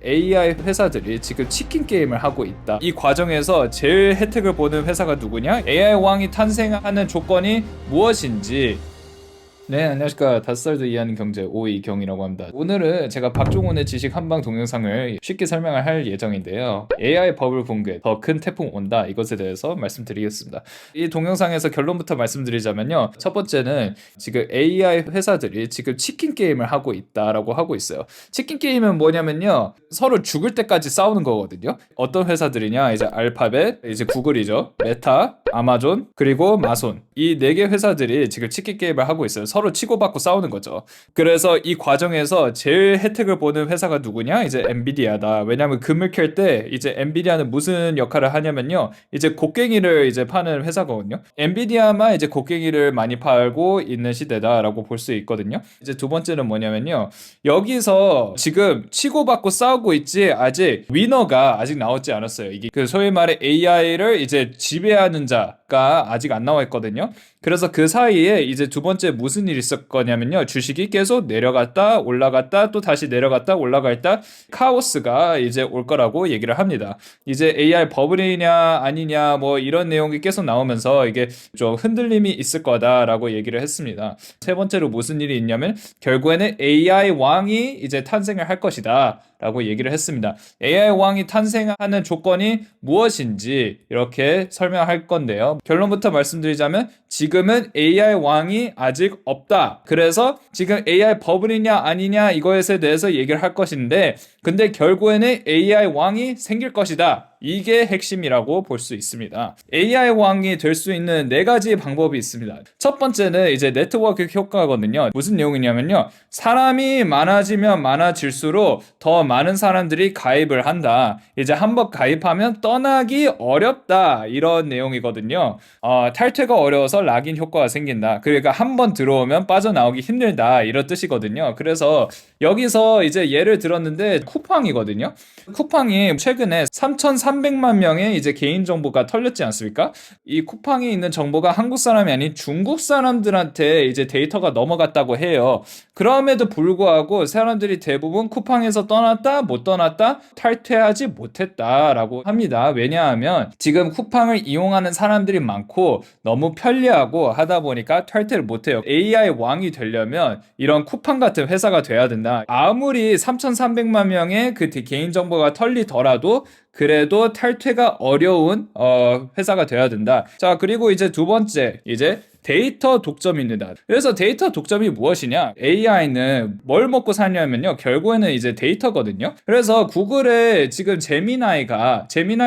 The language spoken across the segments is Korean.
AI 회사들이 지금 치킨 게임을 하고 있다. 이 과정에서 제일 혜택을 보는 회사가 누구냐? AI 왕이 탄생하는 조건이 무엇인지. 네, 안녕하십니까. 5살도 이해하는 경제 오이경이라고 합니다. 오늘은 제가 박종훈의 지식 한방 동영상을 쉽게 설명을 할 예정인데요. AI 버블 붕괴, 더 큰 태풍 온다, 이것에 대해서 말씀드리겠습니다. 이 동영상에서 결론부터 말씀드리자면요. 첫 번째는 지금 AI 회사들이 지금 치킨 게임을 하고 있다라고 하고 있어요. 치킨 게임은 뭐냐면요. 서로 죽을 때까지 싸우는 거거든요. 어떤 회사들이냐? 이제 알파벳, 이제 구글이죠. 메타, 아마존, 그리고 마손. 이 4개 회사들이 지금 치킨 게임을 하고 있어요. 서로 치고받고 싸우는 거죠. 그래서 이 과정에서 제일 혜택을 보는 회사가 누구냐? 이제 엔비디아다. 왜냐면 금을 캘 때 이제 엔비디아는 무슨 역할을 하냐면요. 이제 곡괭이를 이제 파는 회사거든요. 엔비디아만 이제 곡괭이를 많이 팔고 있는 시대다라고 볼 수 있거든요. 이제 두 번째는 뭐냐면요. 여기서 지금 치고받고 싸우고 있지 아직 위너가 아직 나오지 않았어요. 이게 그 소위 말해 AI를 이제 지배하는 자가 아직 안 나와 있거든요. 그래서 그 사이에 이제 두 번째 무슨 일이 있을 거냐면요. 주식이 계속 내려갔다 올라갔다 또 다시 내려갔다 올라갔다 카오스가 이제 올 거라고 얘기를 합니다. 이제 AI 버블이냐 아니냐 뭐 이런 내용이 계속 나오면서 이게 좀 흔들림이 있을 거다라고 얘기를 했습니다. 세 번째로 무슨 일이 있냐면 결국에는 AI 왕이 이제 탄생을 할 것이다 라고 얘기를 했습니다. AI 왕이 탄생하는 조건이 무엇인지 이렇게 설명할 건데요. 결론부터 말씀드리자면 지금은 AI 왕이 아직 없다. 그래서 지금 AI 버블이냐 아니냐 이거에 대해서 얘기를 할 것인데 근데 결국에는 AI 왕이 생길 것이다. 이게 핵심이라고 볼 수 있습니다. AI 왕이 될 수 있는 4가지 방법이 있습니다. 첫 번째는 이제 네트워크 효과거든요. 무슨 내용이냐면요. 사람이 많아지면 많아질수록 더 많은 사람들이 가입을 한다. 이제 한번 가입하면 떠나기 어렵다. 이런 내용이거든요. 탈퇴가 어려워서 락인 효과가 생긴다. 그러니까 한번 들어오면 빠져나오기 힘들다. 이런 뜻이거든요. 그래서 여기서 이제 예를 들었는데 쿠팡이거든요. 쿠팡이 최근에 3,300만 명의 이제 개인정보가 털렸지 않습니까? 이 쿠팡에 있는 정보가 한국 사람이 아닌 중국 사람들한테 이제 데이터가 넘어갔다고 해요. 그럼에도 불구하고 사람들이 대부분 쿠팡에서 떠났다, 못 떠났다, 탈퇴하지 못했다라고 합니다. 왜냐하면 지금 쿠팡을 이용하는 사람들이 많고 너무 편리하고 하다 보니까 탈퇴를 못해요. AI 왕이 되려면 이런 쿠팡 같은 회사가 돼야 된다. 아무리 3,300만 명의 그 개인정보가 털리더라도 그래도 탈퇴가 어려운 회사가 돼야 된다. 자, 그리고 이제 두 번째, 이제 데이터 독점입니다. 그래서 데이터 독점이 무엇이냐? AI는 뭘 먹고 사냐면요. 결국에는 이제 데이터거든요. 그래서 구글의 지금 제미나이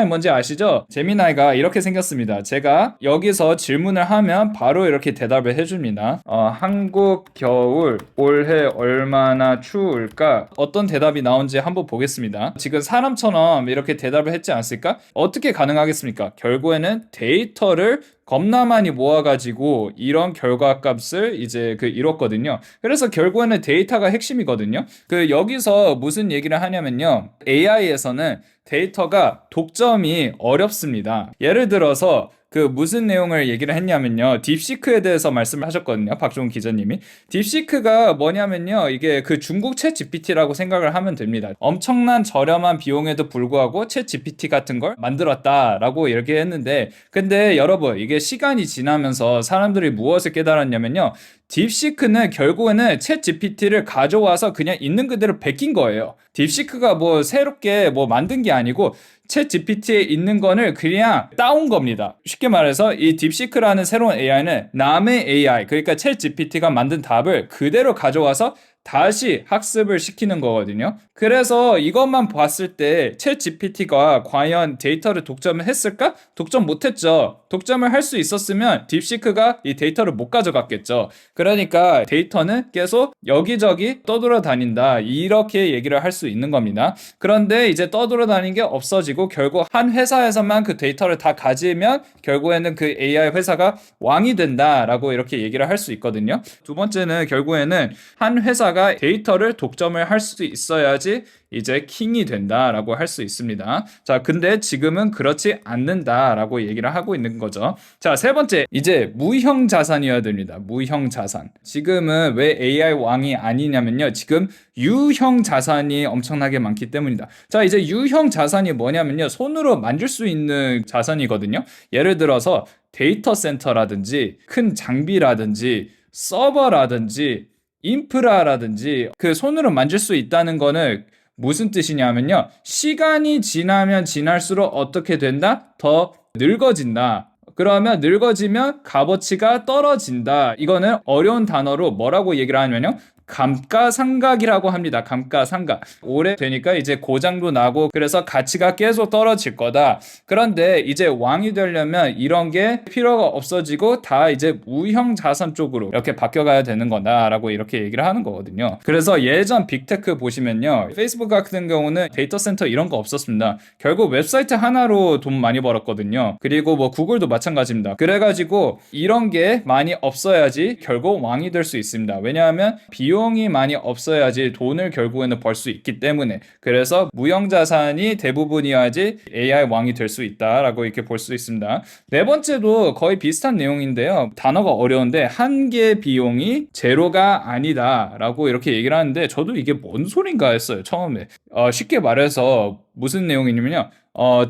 뭔지 아시죠? 제미나이가 이렇게 생겼습니다. 제가 여기서 질문을 하면 바로 이렇게 대답을 해줍니다. 한국 겨울 올해 얼마나 추울까? 어떤 대답이 나온지 한번 보겠습니다. 지금 사람처럼 이렇게 대답을 했지 않습니까? 어떻게 가능하겠습니까? 결국에는 데이터를 겁나 많이 모아가지고 이런 결과값을 이제 이뤘거든요. 그래서 결국에는 데이터가 핵심이거든요. 여기서 무슨 얘기를 하냐면요. AI에서는 데이터가 독점이 어렵습니다. 예를 들어서 무슨 내용을 얘기를 했냐면요. 딥시크에 대해서 말씀을 하셨거든요. 박종훈 기자님이. 딥시크가 뭐냐면요. 이게 중국 챗 GPT라고 생각을 하면 됩니다. 엄청난 저렴한 비용에도 불구하고 챗 GPT 같은 걸 만들었다라고 이렇게 했는데 근데 여러분 이게 시간이 지나면서 사람들이 무엇을 깨달았냐면요. 딥시크는 결국에는 챗 GPT를 가져와서 그냥 있는 그대로 베낀 거예요. 딥시크가 새롭게 만든 게 아니고 챗 GPT에 있는 거를 그냥 따온 겁니다. 쉽게 말해서 이 딥시크라는 새로운 AI는 남의 AI, 그러니까 챗 GPT가 만든 답을 그대로 가져와서 다시 학습을 시키는 거거든요. 그래서 이것만 봤을 때 챗 GPT가 과연 데이터를 독점을 했을까? 독점 못했죠. 독점을 할 수 있었으면 딥시크가 이 데이터를 못 가져갔겠죠. 그러니까 데이터는 계속 여기저기 떠돌아다닌다. 이렇게 얘기를 할 수 있는 겁니다. 그런데 이제 떠돌아다니는 게 없어지고 결국 한 회사에서만 그 데이터를 다 가지면 결국에는 그 AI 회사가 왕이 된다라고 이렇게 얘기를 할 수 있거든요. 두 번째는 결국에는 한 회사 회사가 데이터를 독점을 할 수 있어야지 이제 킹이 된다라고 할 수 있습니다. 자, 근데 지금은 그렇지 않는다라고 얘기를 하고 있는 거죠. 자, 세 번째, 이제 무형 자산이어야 됩니다. 무형 자산. 지금은 왜 AI 왕이 아니냐면요. 지금 유형 자산이 엄청나게 많기 때문이다. 자, 이제 유형 자산이 뭐냐면요. 손으로 만질 수 있는 자산이거든요. 예를 들어서 데이터 센터라든지 큰 장비라든지 서버라든지 인프라라든지 그 손으로 만질 수 있다는 거는 무슨 뜻이냐면요. 시간이 지나면 지날수록 어떻게 된다? 더 늙어진다. 그러면 늙어지면 값어치가 떨어진다. 이거는 어려운 단어로 뭐라고 얘기를 하냐면요. 감가상각이라고 합니다. 감가상각. 오래되니까 이제 고장도 나고 그래서 가치가 계속 떨어질 거다. 그런데 이제 왕이 되려면 이런 게 필요가 없어지고 다 이제 무형 자산 쪽으로 이렇게 바뀌어가야 되는 거다라고 이렇게 얘기를 하는 거거든요. 그래서 예전 빅테크 보시면요. 페이스북 같은 경우는 데이터 센터 이런 거 없었습니다. 결국 웹사이트 하나로 돈 많이 벌었거든요. 그리고 뭐 구글도 마찬가지입니다. 그래가지고 이런 게 많이 없어야지 결국 왕이 될 수 있습니다. 왜냐하면 비용이 많이 없어야지 돈을 결국에는 벌 수 있기 때문에 그래서 무형자산이 대부분이어야지 AI 왕이 될 수 있다라고 이렇게 볼 수 있습니다. 네 번째도 거의 비슷한 내용인데요. 단어가 어려운데 한계 비용이 제로가 아니다라고 이렇게 얘기를 하는데 저도 이게 뭔 소린가 했어요. 처음에. 쉽게 말해서 무슨 내용이냐면요.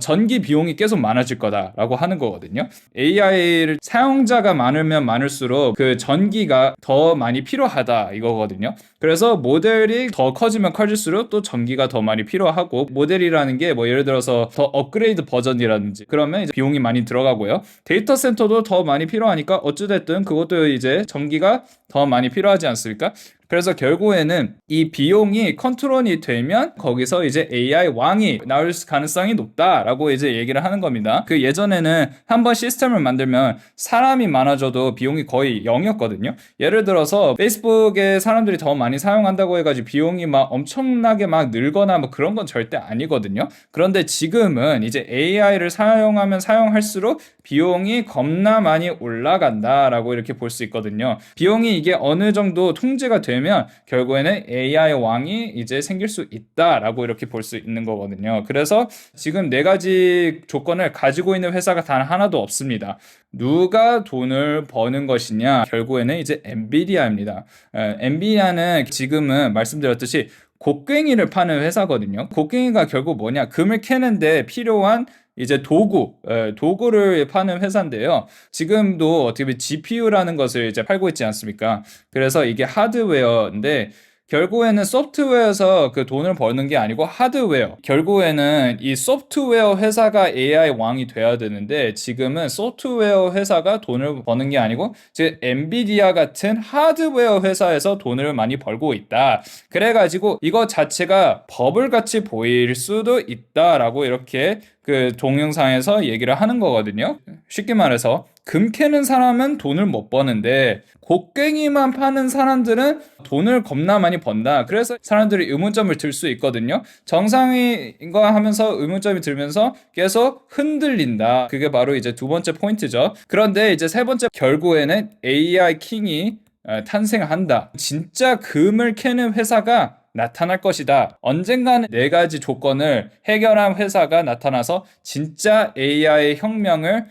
전기 비용이 계속 많아질 거다라고 하는 거거든요. AI를 사용자가 많으면 많을수록 그 전기가 더 많이 필요하다 이거거든요. 그래서 모델이 더 커지면 커질수록 또 전기가 더 많이 필요하고 모델이라는 게 뭐 예를 들어서 더 업그레이드 버전이라든지 그러면 이제 비용이 많이 들어가고요. 데이터 센터도 더 많이 필요하니까 어찌됐든 그것도 이제 전기가 더 많이 필요하지 않습니까? 그래서 결국에는 이 비용이 컨트롤이 되면 거기서 이제 AI 왕이 나올 가능성이 높다라고 이제 얘기를 하는 겁니다. 그 예전에는 한번 시스템을 만들면 사람이 많아져도 비용이 거의 0이었거든요. 예를 들어서 페이스북에 사람들이 더 많이 사용한다고 해가지고 비용이 막 엄청나게 막 늘거나 뭐 그런 건 절대 아니거든요. 그런데 지금은 이제 AI를 사용하면 사용할수록 비용이 겁나 많이 올라간다라고 이렇게 볼 수 있거든요. 비용이 이게 어느 정도 통제가 되면 결국에는 AI 왕이 이제 생길 수 있다라고 이렇게 볼 수 있는 거거든요. 그래서 지금 네 가지 조건을 가지고 있는 회사가 단 하나도 없습니다. 누가 돈을 버는 것이냐? 결국에는 이제 엔비디아입니다. 엔비디아는 지금은 말씀드렸듯이 곡괭이를 파는 회사거든요. 곡괭이가 결국 뭐냐? 금을 캐는데 필요한 이제 도구를 파는 회사인데요. 지금도 어떻게 보면 GPU라는 것을 이제 팔고 있지 않습니까? 그래서 이게 하드웨어인데 결국에는 소프트웨어에서 그 돈을 버는 게 아니고 하드웨어. 결국에는 이 소프트웨어 회사가 AI 왕이 돼야 되는데 지금은 소프트웨어 회사가 돈을 버는 게 아니고 즉 엔비디아 같은 하드웨어 회사에서 돈을 많이 벌고 있다. 그래가지고 이거 자체가 버블같이 보일 수도 있다라고 이렇게 그 동영상에서 얘기를 하는 거거든요. 쉽게 말해서 금 캐는 사람은 돈을 못 버는데 곡괭이만 파는 사람들은 돈을 겁나 많이 번다. 그래서 사람들이 의문점을 들 수 있거든요. 정상인가 하면서 의문점이 들면서 계속 흔들린다. 그게 바로 이제 두 번째 포인트죠. 그런데 이제 세 번째 결국에는 AI 킹이 탄생한다. 진짜 금을 캐는 회사가 나타날 것이다. 언젠가는 네 가지 조건을 해결한 회사가 나타나서 진짜 AI 혁명을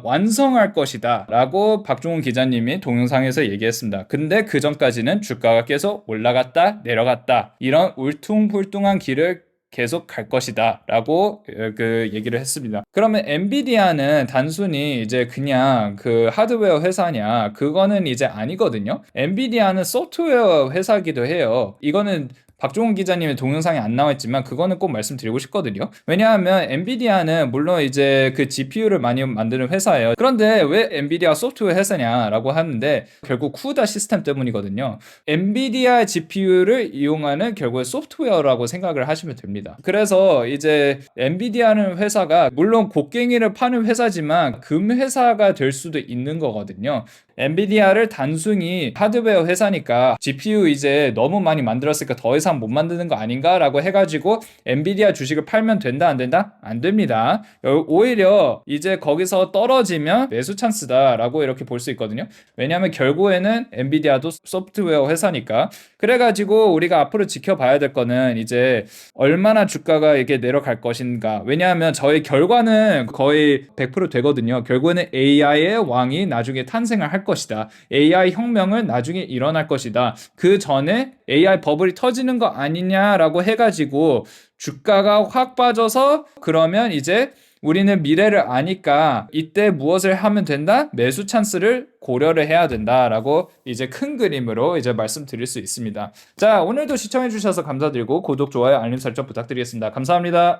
완성할 것이다 라고 박종훈 기자님이 동영상에서 얘기했습니다. 근데 그 전까지는 주가가 계속 올라갔다 내려갔다 이런 울퉁불퉁한 길을 계속 갈 것이다 라고 그 얘기를 했습니다. 그러면 엔비디아는 단순히 이제 그냥 그 하드웨어 회사냐? 그거는 이제 아니거든요. 엔비디아는 소프트웨어 회사기도 해요. 이거는 박종훈 기자님의 동영상이 안 나와있지만 그거는 꼭 말씀드리고 싶거든요. 왜냐하면 엔비디아는 물론 이제 그 GPU를 많이 만드는 회사예요. 그런데 왜 엔비디아 소프트웨어 회사냐라고 하는데 결국 쿠다 시스템 때문이거든요. 엔비디아 GPU를 이용하는 결국에 소프트웨어라고 생각을 하시면 됩니다. 그래서 이제 엔비디아는 회사가 물론 곡괭이를 파는 회사지만 금 회사가 될 수도 있는 거거든요. 엔비디아를 단순히 하드웨어 회사니까 GPU 이제 너무 많이 만들었으니까 더 이상 이상 못 만드는 거 아닌가라고 해가지고 엔비디아 주식을 팔면 된다 안 된다? 안 됩니다. 오히려 이제 거기서 떨어지면 매수 찬스다라고 이렇게 볼 수 있거든요. 왜냐하면 결국에는 엔비디아도 소프트웨어 회사니까. 그래가지고 우리가 앞으로 지켜봐야 될 거는 이제 얼마나 주가가 이게 내려갈 것인가. 왜냐하면 저희 결과는 거의 100% 되거든요. 결국에는 AI의 왕이 나중에 탄생을 할 것이다. AI 혁명은 나중에 일어날 것이다. 그 전에 AI 버블이 터지는 거 아니냐라고 해가지고 주가가 확 빠져서 그러면 이제 우리는 미래를 아니까 이때 무엇을 하면 된다? 매수 찬스를 고려를 해야 된다라고 이제 큰 그림으로 이제 말씀드릴 수 있습니다. 자, 오늘도 시청해 주셔서 감사드리고 구독, 좋아요, 알림 설정 부탁드리겠습니다. 감사합니다.